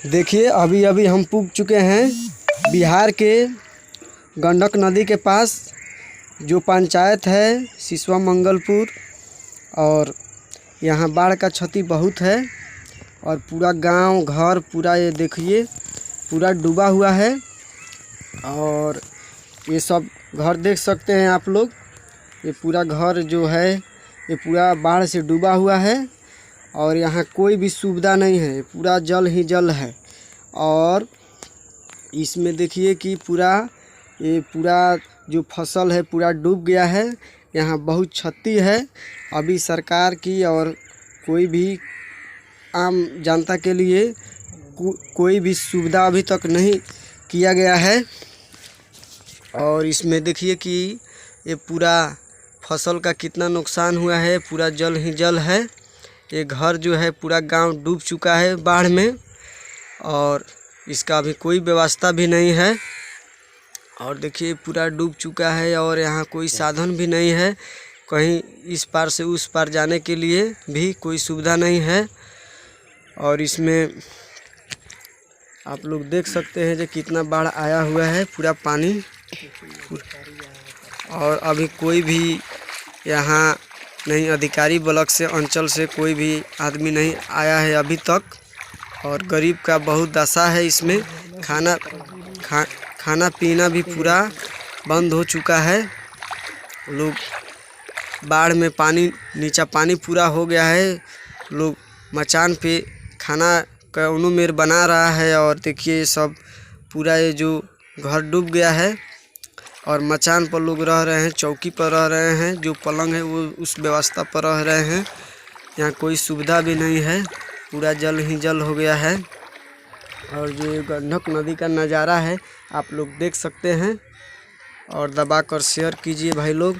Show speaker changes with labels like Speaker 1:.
Speaker 1: देखिए अभी अभी हम पहुंच चुके हैं बिहार के गंडक नदी के पास, जो पंचायत है सिसवा मंगलपुर। और यहाँ बाढ़ का क्षति बहुत है और पूरा गांव घर पूरा ये देखिए पूरा डूबा हुआ है। और ये सब घर देख सकते हैं आप लोग, ये पूरा घर जो है ये पूरा बाढ़ से डूबा हुआ है और यहाँ कोई भी सुविधा नहीं है, पूरा जल ही जल है। और इसमें देखिए कि पूरा जो फसल है पूरा डूब गया है। यहाँ बहुत क्षति है। अभी सरकार की और कोई भी आम जनता के लिए कोई भी सुविधा अभी तक नहीं किया गया है। और इसमें देखिए कि ये पूरा फसल का कितना नुकसान हुआ है, पूरा जल ही जल है। ये घर जो है पूरा गांव डूब चुका है बाढ़ में और इसका अभी कोई व्यवस्था भी नहीं है। और देखिए पूरा डूब चुका है और यहाँ कोई साधन भी नहीं है, कहीं इस पार से उस पार जाने के लिए भी कोई सुविधा नहीं है। और इसमें आप लोग देख सकते हैं जो कितना बाढ़ आया हुआ है, पूरा पानी। और अभी कोई भी यहाँ नहीं, अधिकारी ब्लॉक से अंचल से कोई भी आदमी नहीं आया है अभी तक। और गरीब का बहुत दशा है इसमें, खाना पीना भी पूरा बंद हो चुका है। लोग बाढ़ में नीचा पानी पूरा हो गया है, लोग मचान पे खाना का मेर बना रहा है। और देखिए सब पूरा ये जो घर डूब गया है और मचान पर लोग रह रहे हैं, चौकी पर रह रहे हैं, जो पलंग है वो उस व्यवस्था पर रह रहे हैं। यहाँ कोई सुविधा भी नहीं है, पूरा जल ही जल हो गया है। और जो गंडक नदी का नज़ारा है आप लोग देख सकते हैं। और दबाकर शेयर कीजिए भाई लोग।